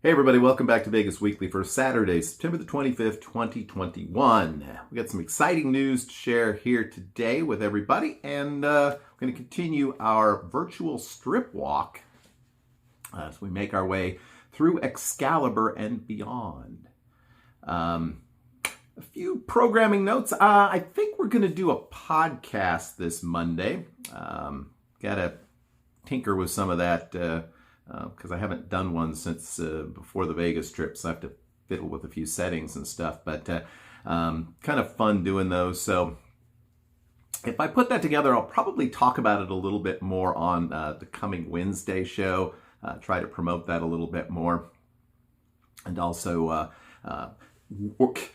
Hey everybody, welcome back to Vegas Weekly for Saturday, September the 25th, 2021. We got some exciting news to share here today with everybody, and we're going to continue our virtual strip walk as we make our way through Excalibur and beyond. A few programming notes. I think we're going to do a podcast this Monday. Got to tinker with some of that because I haven't done one since before the Vegas trip, so I have to fiddle with a few settings and stuff, but kind of fun doing those. So if I put that together, I'll probably talk about it a little bit more on the coming Wednesday show, try to promote that a little bit more, and also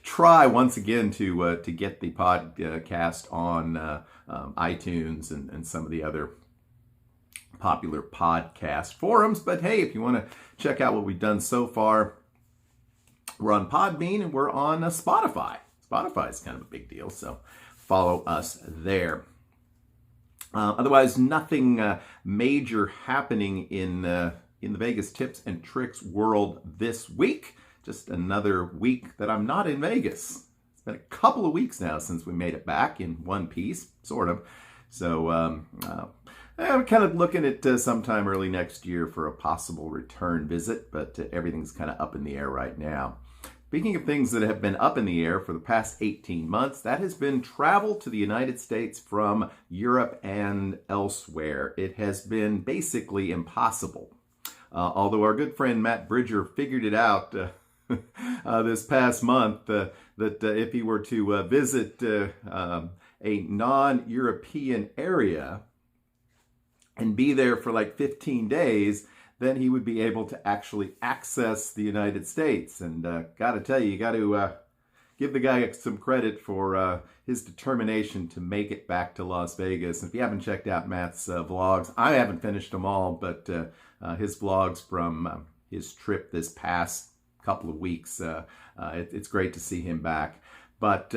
try once again to get the podcast on iTunes and some of the other popular podcast forums. But hey, if you want to check out what we've done so far, we're on Podbean and we're on Spotify. Spotify is kind of a big deal, so follow us there. Otherwise, nothing major happening in the Vegas tips and tricks world this week. Just another week that I'm not in Vegas. It's been a couple of weeks now since we made it back in one piece, sort of. So I'm kind of looking at sometime early next year for a possible return visit, but everything's kind of up in the air right now. Speaking of things that have been up in the air for the past 18 months, that has been travel to the United States from Europe and elsewhere. It has been basically impossible. Although our good friend Matt Bridger figured it out this past month that if he were to visit a non-European area and be there for like 15 days, then he would be able to actually access the United States. And got to tell you, got to give the guy some credit for his determination to make it back to Las Vegas. If you haven't checked out Matt's vlogs, I haven't finished them all, but his vlogs from his trip this past couple of weeks, it's great to see him back. But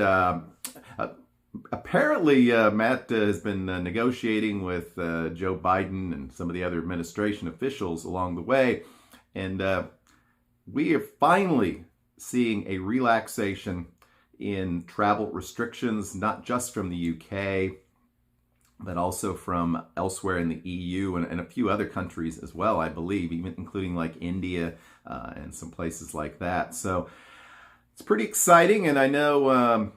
apparently, Matt has been negotiating with Joe Biden and some of the other administration officials along the way, and we are finally seeing a relaxation in travel restrictions, not just from the UK, but also from elsewhere in the EU and a few other countries as well, I believe, even including like India and some places like that. So it's pretty exciting, and I know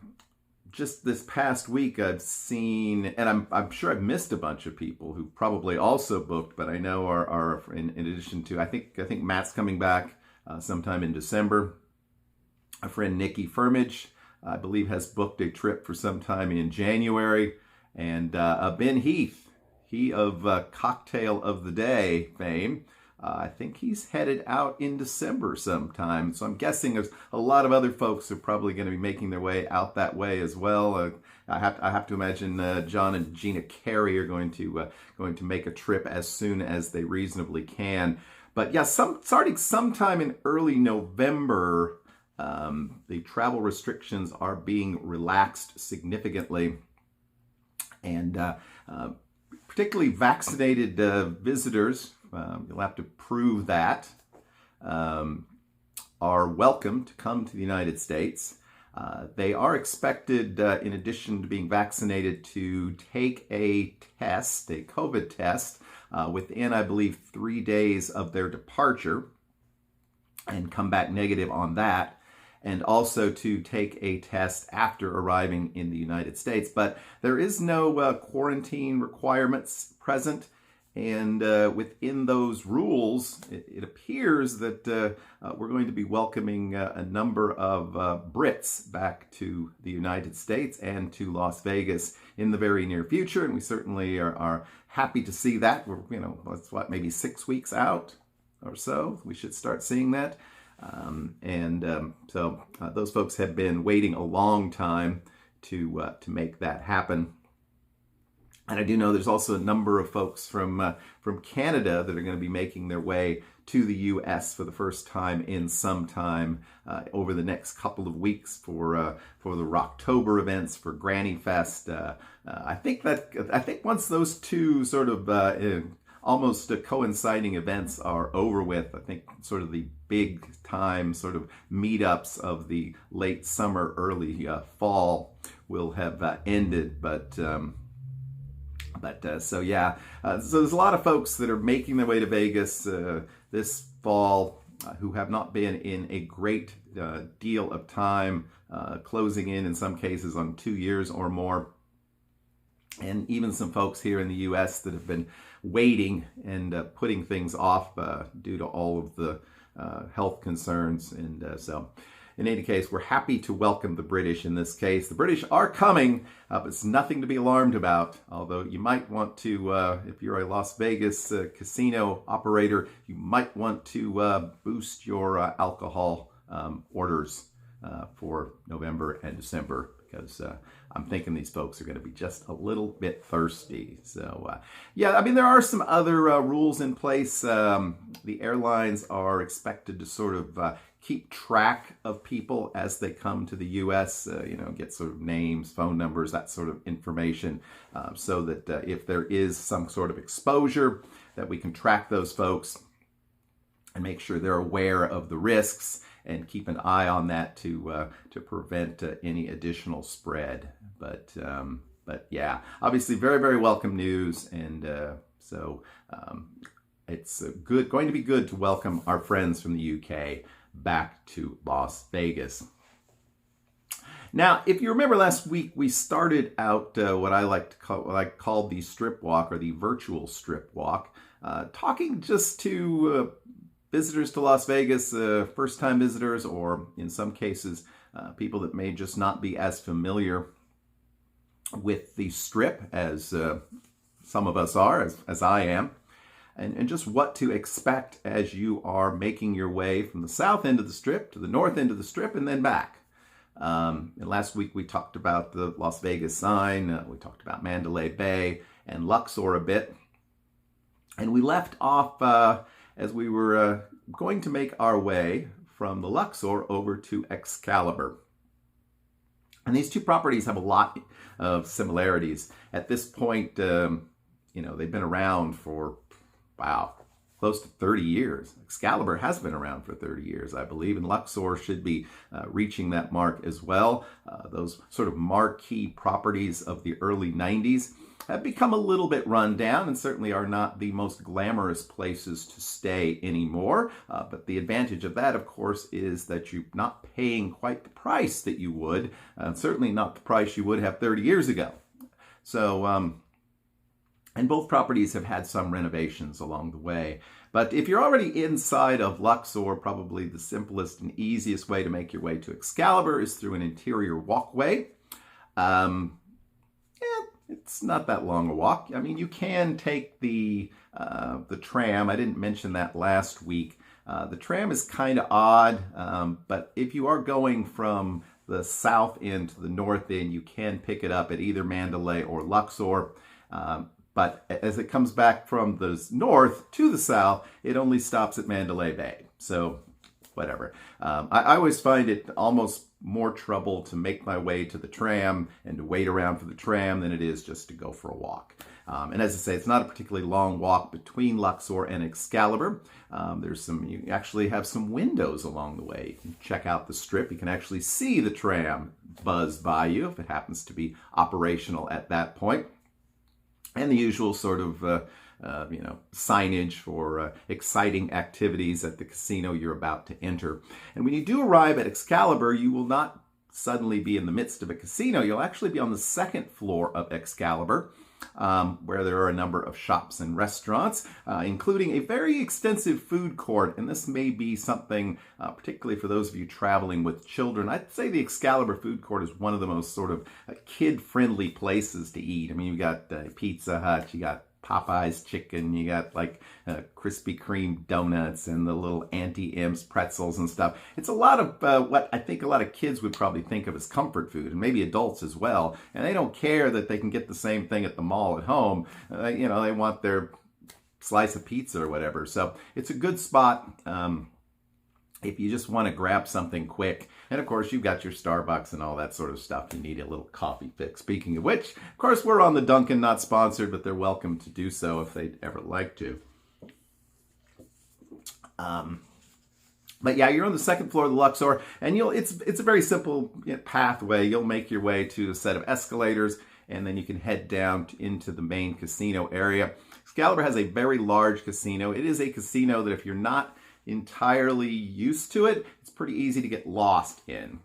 just this past week I've seen, and I'm sure I've missed a bunch of people who probably also booked, but I know are in addition to, I think Matt's coming back sometime in December. A friend, Nikki Firmage, I believe has booked a trip for some time in January. And Ben Heath, he of Cocktail of the Day fame, I think he's headed out in December sometime. So I'm guessing there's a lot of other folks who are probably going to be making their way out that way as well. I have to imagine John and Gina Carey are going to make a trip as soon as they reasonably can. But yeah, starting sometime in early November, the travel restrictions are being relaxed significantly, and particularly vaccinated visitors. You'll have to prove that, are welcome to come to the United States. They are expected, in addition to being vaccinated, to take a test, a COVID test, within, I believe, 3 days of their departure and come back negative on that, and also to take a test after arriving in the United States. But there is no quarantine requirements present. And within those rules, it appears that we're going to be welcoming a number of Brits back to the United States and to Las Vegas in the very near future. And we certainly are happy to see that. We're, that's maybe 6 weeks out or so. We should start seeing that. So those folks have been waiting a long time to make that happen. And I do know there's also a number of folks from Canada that are going to be making their way to the U.S. for the first time in some time over the next couple of weeks for the Rocktober events, for Granny Fest. I think once those two sort of almost coinciding events are over with. I think sort of the big time sort of meetups of the late summer, early fall will have ended, so yeah, so there's a lot of folks that are making their way to Vegas this fall who have not been in a great deal of time, closing in some cases on 2 years or more. And even some folks here in the U.S. that have been waiting and putting things off due to all of the health concerns. And so in any case, we're happy to welcome the British in this case. The British are coming, but it's nothing to be alarmed about. Although you might want to, if you're a Las Vegas casino operator, you might want to boost your alcohol orders for November and December, because I'm thinking these folks are going to be just a little bit thirsty. So, yeah, I mean, there are some other rules in place. The airlines are expected to sort of keep track of people as they come to the U.S., get sort of names, phone numbers, that sort of information, so that if there is some sort of exposure, that we can track those folks and make sure they're aware of the risks and keep an eye on that to prevent any additional spread. But yeah, obviously very, very welcome news. And so it's going to be good to welcome our friends from the UK back to Las Vegas. Now, if you remember last week, we started out what I called the strip walk, or the virtual strip walk, talking just to visitors to Las Vegas, first-time visitors, or in some cases, people that may just not be as familiar with the strip as some of us are, as I am, and just what to expect as you are making your way from the south end of the strip to the north end of the strip and then back. And last week we talked about the Las Vegas sign, we talked about Mandalay Bay and Luxor a bit, and we left off as we were going to make our way from the Luxor over to Excalibur. And these two properties have a lot of similarities. At this point, they've been around for, close to 30 years. Excalibur has been around for 30 years, I believe, and Luxor should be reaching that mark as well. Those sort of marquee properties of the early 90s have become a little bit run down and certainly are not the most glamorous places to stay anymore. But the advantage of that, of course, is that you're not paying quite the price that you would, certainly not the price you would have 30 years ago. So, and both properties have had some renovations along the way. But if you're already inside of Luxor, probably the simplest and easiest way to make your way to Excalibur is through an interior walkway. It's not that long a walk. I mean, you can take the tram. I didn't mention that last week. The tram is kind of odd, but if you are going from the south end to the north end, you can pick it up at either Mandalay or Luxor. But as it comes back from the north to the south, it only stops at Mandalay Bay. So whatever. I always find it almost more trouble to make my way to the tram and to wait around for the tram than it is just to go for a walk. And as I say, it's not a particularly long walk between Luxor and Excalibur. You actually have some windows along the way. You can check out the strip. You can actually see the tram buzz by you if it happens to be operational at that point. And the usual sort of signage for exciting activities at the casino you're about to enter. And when you do arrive at Excalibur, you will not suddenly be in the midst of a casino. You'll actually be on the second floor of Excalibur, where there are a number of shops and restaurants, including a very extensive food court. And this may be something, particularly for those of you traveling with children. I'd say the Excalibur food court is one of the most sort of kid-friendly places to eat. I mean, you've got Pizza Hut, you got Popeye's chicken, you got like Krispy Kreme donuts and the little Auntie M's pretzels and stuff. It's a lot of what I think a lot of kids would probably think of as comfort food, and maybe adults as well. And they don't care that they can get the same thing at the mall at home. They want their slice of pizza or whatever. So it's a good spot. if you just want to grab something quick. And of course, you've got your Starbucks and all that sort of stuff. You need a little coffee fix. Speaking of which, of course, we're on the Dunkin', not sponsored, but they're welcome to do so if they'd ever like to. But yeah, you're on the second floor of the Luxor, and it's a very simple pathway. You'll make your way to a set of escalators, and then you can head down into the main casino area. Excalibur has a very large casino. It is a casino that if you're not entirely used to it, it's pretty easy to get lost in,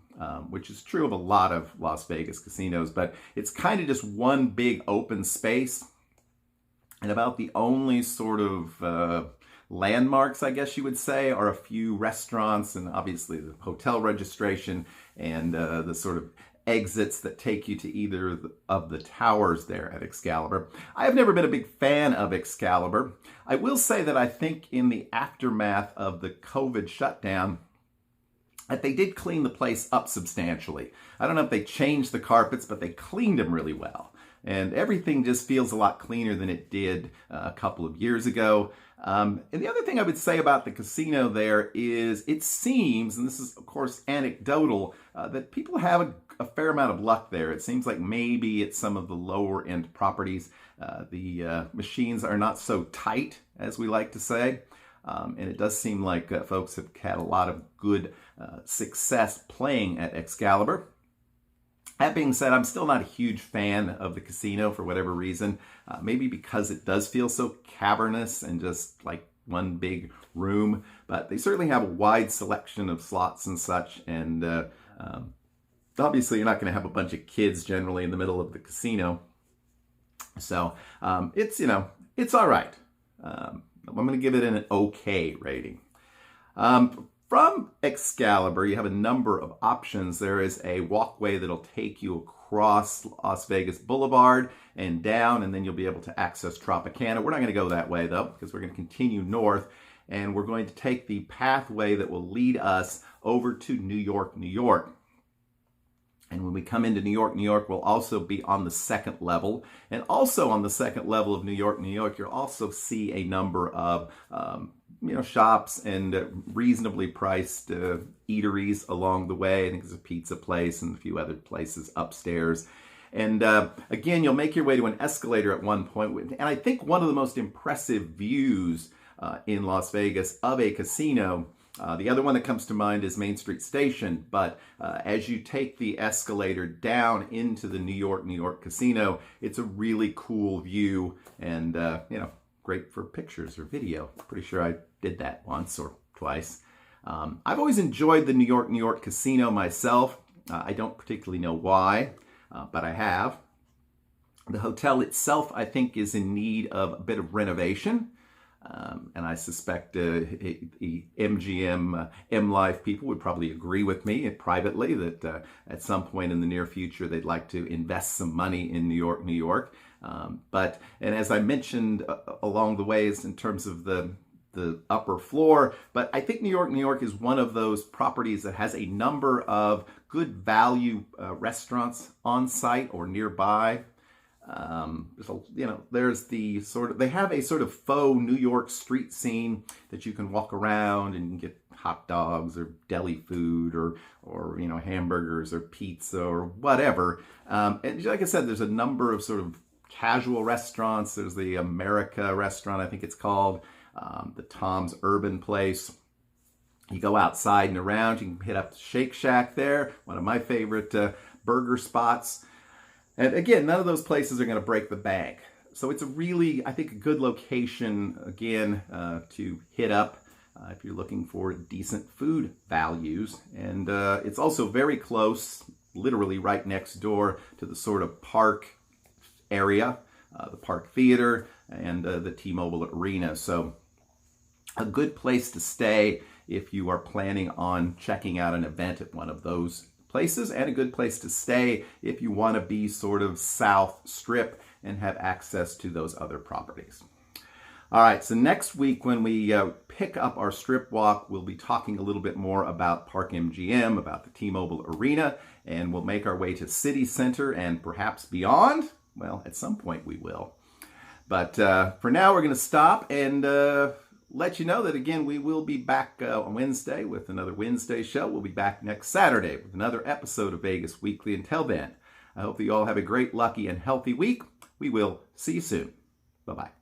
which is true of a lot of Las Vegas casinos, but it's kind of just one big open space, and about the only sort of landmarks, I guess you would say, are a few restaurants and obviously the hotel registration and the sort of exits that take you to either of the towers there at Excalibur. I have never been a big fan of Excalibur. I will say that I think in the aftermath of the COVID shutdown, that they did clean the place up substantially. I don't know if they changed the carpets, but they cleaned them really well. And everything just feels a lot cleaner than it did a couple of years ago. And the other thing I would say about the casino there is it seems, and this is of course anecdotal, that people have a fair amount of luck there. It seems like maybe at some of the lower end properties, the machines are not so tight, as we like to say. And it does seem like folks have had a lot of good success playing at Excalibur. That being said, I'm still not a huge fan of the casino for whatever reason. Maybe because it does feel so cavernous and just like one big room. But they certainly have a wide selection of slots and such. And obviously, you're not going to have a bunch of kids generally in the middle of the casino. So it's all right. I'm going to give it an okay rating. From Excalibur, you have a number of options. There is a walkway that'll take you across Las Vegas Boulevard and down, and then you'll be able to access Tropicana. We're not going to go that way, though, because we're going to continue north, and we're going to take the pathway that will lead us over to New York, New York. And when we come into New York, New York, we'll also be on the second level. And also on the second level of New York, New York, you'll also see a number of shops and reasonably priced eateries along the way. I think there's a pizza place and a few other places upstairs. And again, you'll make your way to an escalator at one point. And I think one of the most impressive views in Las Vegas of a casino, the other one that comes to mind is Main Street Station. But as you take the escalator down into the New York casino, it's a really cool view and, great for pictures or video. Pretty sure I did that once or twice. I've always enjoyed the New York casino myself. I don't particularly know why, but I have. The hotel itself, I think, is in need of a bit of renovation. And I suspect the MGM, M-Life people would probably agree with me privately that at some point in the near future, they'd like to invest some money in New York. And as I mentioned along the ways in terms of the upper floor, but I think New York is one of those properties that has a number of good value restaurants on site or nearby. There's the they have a sort of faux New York street scene that you can walk around and you can get hot dogs or deli food or hamburgers or pizza or whatever. And like I said, there's a number of sort of casual restaurants. There's the America restaurant, I think it's called, the Tom's Urban Place. You go outside and around, you can hit up Shake Shack there, one of my favorite burger spots. And again, none of those places are going to break the bank. So it's a really, I think, a good location, again, to hit up if you're looking for decent food values. And it's also very close, literally right next door to the sort of park area, the Park Theater and the T-Mobile Arena. So a good place to stay if you are planning on checking out an event at one of those places, and a good place to stay if you want to be sort of South Strip and have access to those other properties. All right, so next week when we pick up our strip walk, we'll be talking a little bit more about Park MGM, about the T-Mobile Arena, and we'll make our way to City Center and perhaps beyond. Well, at some point we will. But for now, we're going to stop and let you know that, again, we will be back on Wednesday with another Wednesday show. We'll be back next Saturday with another episode of Vegas Weekly. Until then, I hope that you all have a great, lucky, and healthy week. We will see you soon. Bye-bye.